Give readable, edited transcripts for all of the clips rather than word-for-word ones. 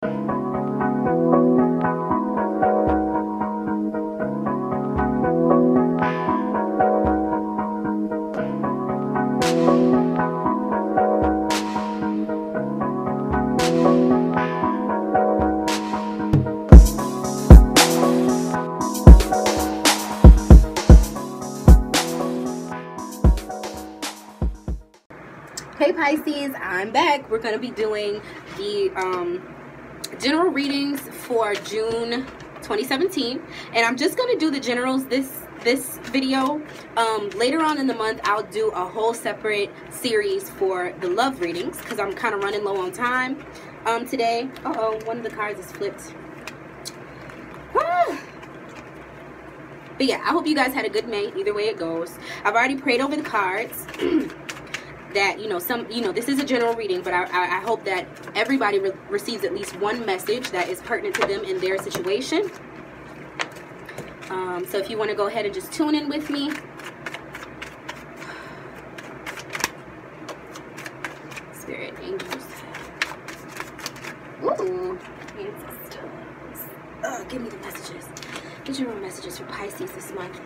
Hey Pisces, I'm back. We're going to be doing the general readings for June 2017, and I'm just going to do the generals this video. Later on in the month, I'll do a whole separate series for the love readings because I'm kind of running low on time today. One of the cards is flipped. But yeah, I hope you guys had a good May, either way it goes. I've already prayed over the cards. That, this is a general reading, but I hope that everybody receives at least one message that is pertinent to them in their situation. So if you want to go ahead and just tune in with me. Spirit, angels. Ooh, ancestors. Give me the messages. The general messages for Pisces this month.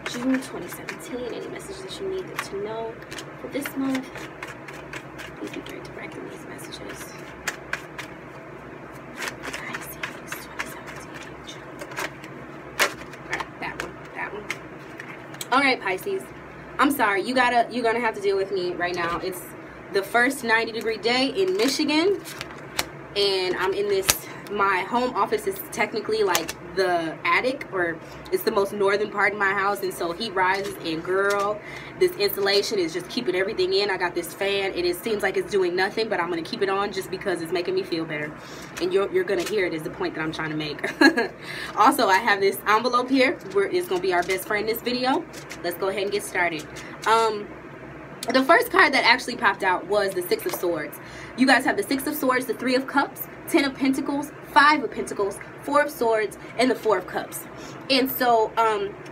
June 2017. Any messages that you need to know for this month. Please be very direct in these messages. Pisces 2017. Alright, that one. Alright, Pisces. I'm sorry, you're gonna have to deal with me right now. It's the first 90-degree day in Michigan, and I'm in this. My home office is technically like the attic, or it's the most northern part of my house, and so heat rises, and girl, this insulation is just keeping everything in. I got this fan, and it seems like it's doing nothing, but I'm gonna keep it on just because it's making me feel better, and you're gonna hear it is the point that I'm trying to make. Also, I have this envelope here where it's gonna be our best friend in this video. Let's go ahead and get started. The first card that actually popped out was the Six of Swords. You guys have the Six of Swords, the Three of Cups, 10 of Pentacles, 5 of Pentacles, 4 of Swords, and the 4 of Cups. And so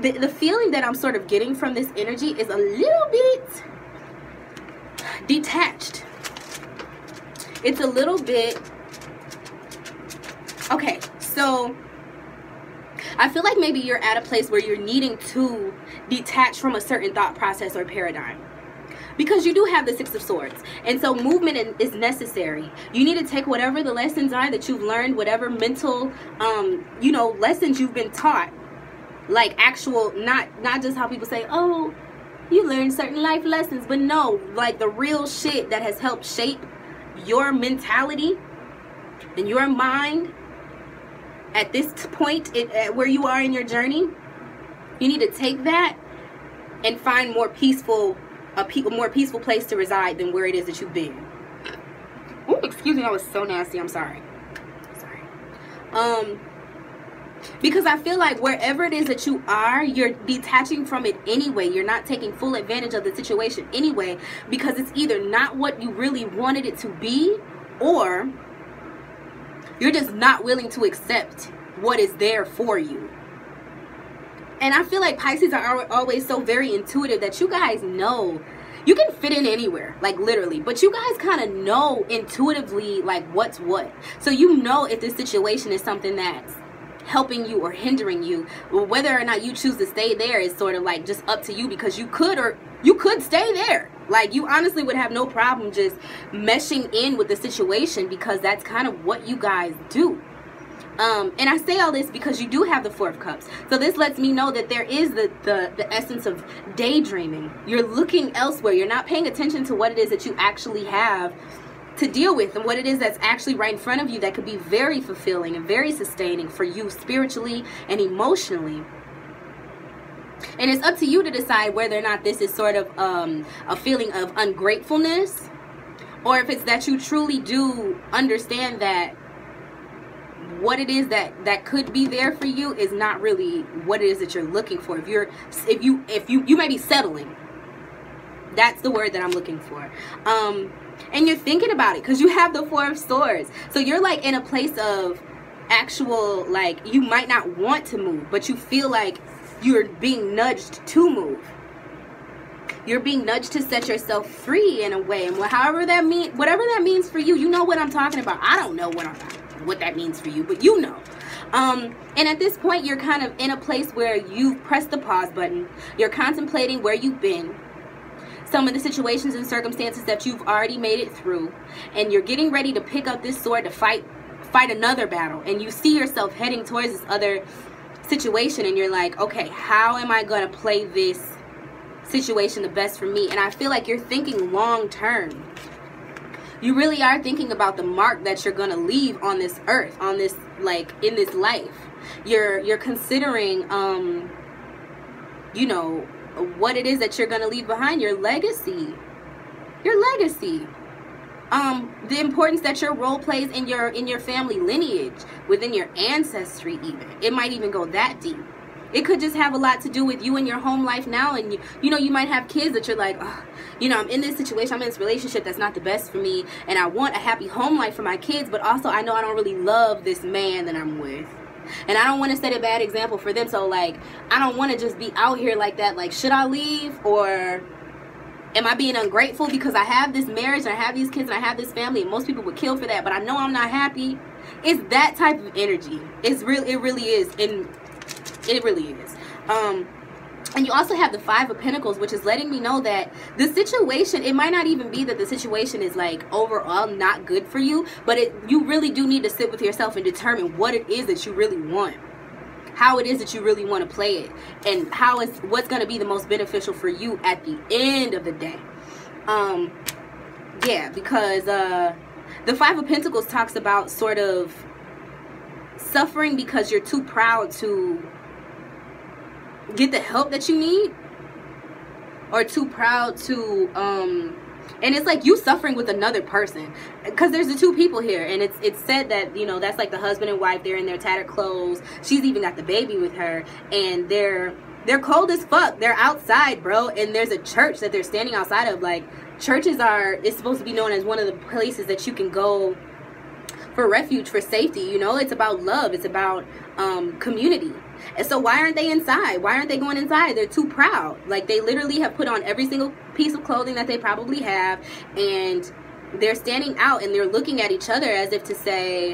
the feeling that I'm sort of getting from this energy is a little bit detached. It's a little bit... Okay, so I feel like maybe you're at a place where you're needing to detach from a certain thought process or paradigm. Because you do have the Six of Swords. And so movement is necessary. You need to take whatever the lessons are that you've learned, whatever mental, lessons you've been taught. Like actual, not just how people say, oh, you learned certain life lessons. But no, like the real shit that has helped shape your mentality and your mind at this point, where you are in your journey. You need to take that and find more peaceful... a more peaceful place to reside than where it is that you've been. Oh, excuse me, that was so nasty. I'm sorry. Because I feel like wherever it is that you are, you're detaching from it anyway. You're not taking full advantage of the situation anyway, because it's either not what you really wanted it to be, or you're just not willing to accept what is there for you. And I feel like Pisces are always so very intuitive that you guys know you can fit in anywhere, like literally, but you guys kind of know intuitively like what's what. So you know if this situation is something that's helping you or hindering you. Whether or not you choose to stay there is sort of like just up to you, because you could stay there. Like you honestly would have no problem just meshing in with the situation, because that's kind of what you guys do. And I say all this because you do have the Four of Cups. So this lets me know that there is the essence of daydreaming. You're looking elsewhere. You're not paying attention to what it is that you actually have to deal with, and what it is that's actually right in front of you that could be very fulfilling and very sustaining for you spiritually and emotionally. And it's up to you to decide whether or not this is sort of a feeling of ungratefulness, or if it's that you truly do understand that what it is that could be there for you is not really what it is that you're looking for. If you may be settling. That's the word that I'm looking for. And you're thinking about it because you have the Four of Swords. So you're like in a place of actual, like, you might not want to move, but you feel like you're being nudged to move. You're being nudged to set yourself free in a way. And whatever that means for you, you know what I'm talking about. I don't know what I'm talking about. what that means for you, but you know. And at this point, you're kind of in a place where you've pressed the pause button. You're contemplating where you've been, some of the situations and circumstances that you've already made it through, and you're getting ready to pick up this sword to fight another battle. And you see yourself heading towards this other situation, and you're like, okay, how am I going to play this situation the best for me? And I feel like you're thinking long term. You really are thinking about the mark that you're going to leave on this earth, on this, like, in this life. You're considering, you know, what it is that you're going to leave behind, your legacy. Your legacy. The importance that your role plays in your family lineage, within your ancestry even. It might even go that deep. It could just have a lot to do with you and your home life now. And you know, you might have kids that you're like, oh, you know, I'm in this situation, I'm in this relationship that's not the best for me, and I want a happy home life for my kids, but also I know I don't really love this man that I'm with. And I don't want to set a bad example for them. So, like, I don't want to just be out here like that. Like, should I leave? Or am I being ungrateful because I have this marriage and I have these kids and I have this family, and most people would kill for that, but I know I'm not happy? It's that type of energy. It's real. It really is. And it really is. And you also have the Five of Pentacles, which is letting me know that the situation, it might not even be that the situation is like overall not good for you, but you really do need to sit with yourself and determine what it is that you really want, how it is that you really want to play it, and what's going to be the most beneficial for you at the end of the day. Yeah, because the Five of Pentacles talks about sort of suffering because you're too proud to get the help that you need, or too proud to and it's like you suffering with another person, because there's the two people here, and it's said that, you know, that's like the husband and wife. They're in their tattered clothes. She's even got the baby with her, and they're cold as fuck. They're outside, bro, and there's a church that they're standing outside of. Like, churches it's supposed to be known as one of the places that you can go for refuge, for safety. You know, it's about love, it's about community. And so why aren't they inside? Why aren't they going inside? They're too proud. Like, they literally have put on every single piece of clothing that they probably have, and they're standing out and they're looking at each other as if to say,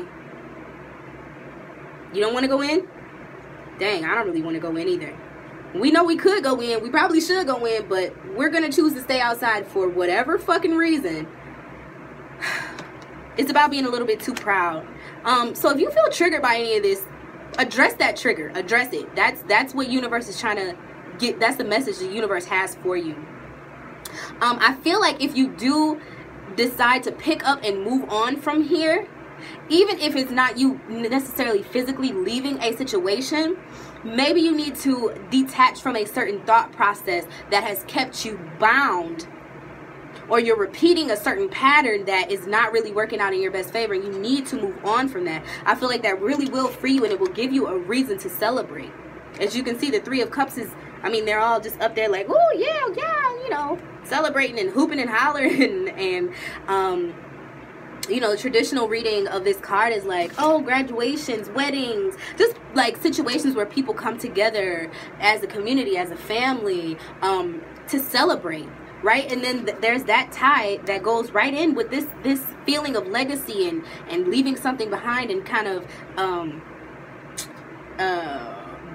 you don't want to go in? Dang, I don't really want to go in either. We know we could go in. We probably should go in, but we're going to choose to stay outside for whatever fucking reason. It's about being a little bit too proud. So if you feel triggered by any of this, address that trigger. Address it. That's what universe is trying to get. That's the message the universe has for you. I feel like if you do decide to pick up and move on from here, even if it's not you necessarily physically leaving a situation, maybe you need to detach from a certain thought process that has kept you bound, or you're repeating a certain pattern that is not really working out in your best favor, and you need to move on from that. I feel like that really will free you, and it will give you a reason to celebrate. As you can see, the Three of Cups is, I mean, they're all just up there like, oh yeah, you know, celebrating and hooping and hollering, and you know, the traditional reading of this card is like, oh, graduations, weddings, just like situations where people come together as a community, as a family, to celebrate. Right? And then there's that tie that goes right in with this feeling of legacy and leaving something behind, and kind of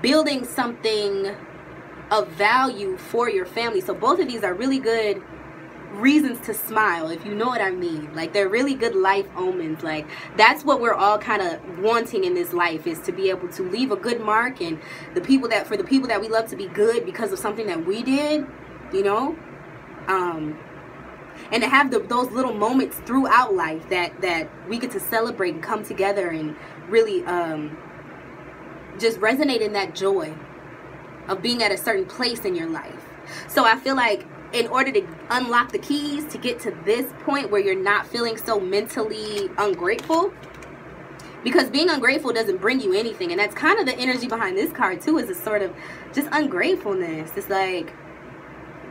building something of value for your family. So both of these are really good reasons to smile, if you know what I mean. Like, they're really good life omens. Like, that's what we're all kind of wanting in this life, is to be able to leave a good mark, and for the people that we love to be good because of something that we did, you know. And to have those little moments throughout life that we get to celebrate and come together and really just resonate in that joy of being at a certain place in your life. So I feel like in order to unlock the keys to get to this point where you're not feeling so mentally ungrateful, because being ungrateful doesn't bring you anything, and that's kind of the energy behind this card too, is a sort of just ungratefulness. It's like,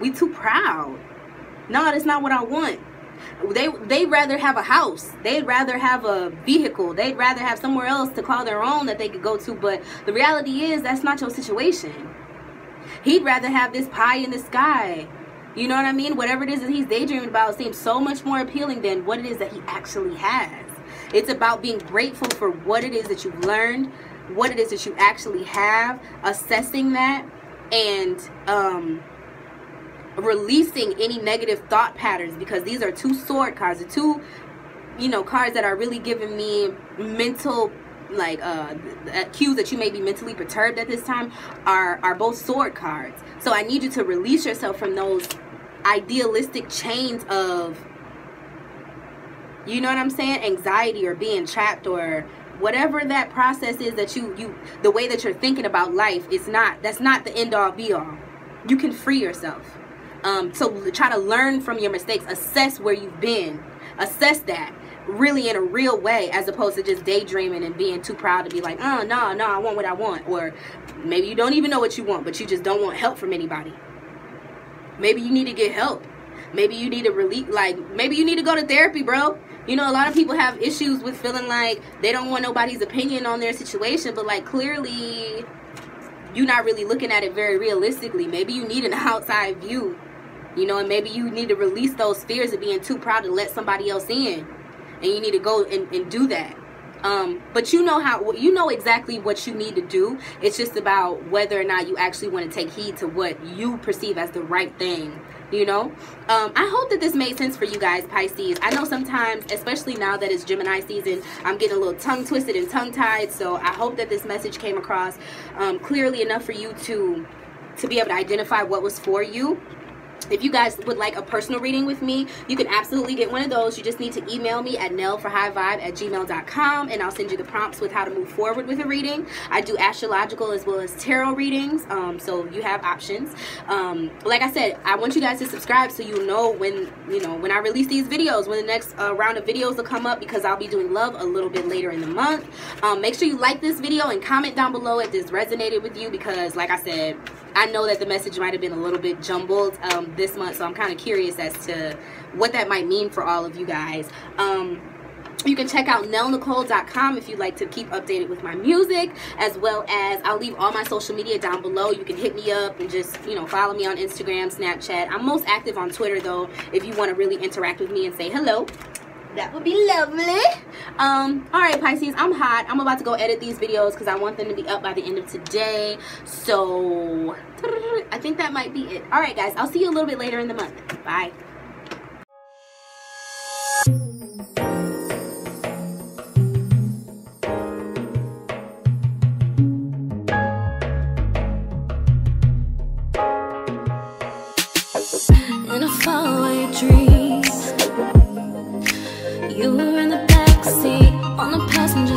we too proud. No, that's not what I want. They'd rather have a house. They'd rather have a vehicle. They'd rather have somewhere else to call their own that they could go to. But the reality is, that's not your situation. He'd rather have this pie in the sky. You know what I mean? Whatever it is that he's daydreaming about seems so much more appealing than what it is that he actually has. It's about being grateful for what it is that you've learned, what it is that you actually have, assessing that, and releasing any negative thought patterns, because these are 2 sword cards, the 2, you know, cards that are really giving me mental, like, cues that you may be mentally perturbed at this time are both sword cards. So I need you to release yourself from those idealistic chains of, you know what I'm saying, anxiety or being trapped or whatever that process is that you the way that you're thinking about life is not, that's not the end all be all. You can free yourself. So try to learn from your mistakes, assess where you've been, assess that really in a real way, as opposed to just daydreaming and being too proud to be like, oh no, I want what I want. Or maybe you don't even know what you want, but you just don't want help from anybody. Maybe you need to get help. Maybe you need to release, like, maybe you need to go to therapy, bro. You know, a lot of people have issues with feeling like they don't want nobody's opinion on their situation, but like clearly you're not really looking at it very realistically. Maybe you need an outside view, you know, and maybe you need to release those fears of being too proud to let somebody else in. And you need to go and do that. But you know exactly what you need to do. It's just about whether or not you actually want to take heed to what you perceive as the right thing, you know. I hope that this made sense for you guys, Pisces. I know sometimes, especially now that it's Gemini season, I'm getting a little tongue twisted and tongue tied. So I hope that this message came across clearly enough for you to be able to identify what was for you. If you guys would like a personal reading with me, you can absolutely get one of those. You just need to email me at nellforhighvibe@gmail.com, and I'll send you the prompts with how to move forward with a reading. I do astrological as well as tarot readings, so you have options. Like I said, I want you guys to subscribe so you know when I release these videos, when the next round of videos will come up, because I'll be doing love a little bit later in the month. Make sure you like this video and comment down below if this resonated with you, because like I said, I know that the message might have been a little bit jumbled this month, so I'm kind of curious as to what that might mean for all of you guys. You can check out nellnicole.com if you'd like to keep updated with my music, as well as I'll leave all my social media down below. You can hit me up and just, you know, follow me on Instagram, Snapchat. I'm most active on Twitter, though, if you want to really interact with me and say hello. That would be lovely. Alright, Pisces, I'm hot. I'm about to go edit these videos because I want them to be up by the end of today. So I think that might be it. Alright, guys, I'll see you a little bit later in the month. Bye.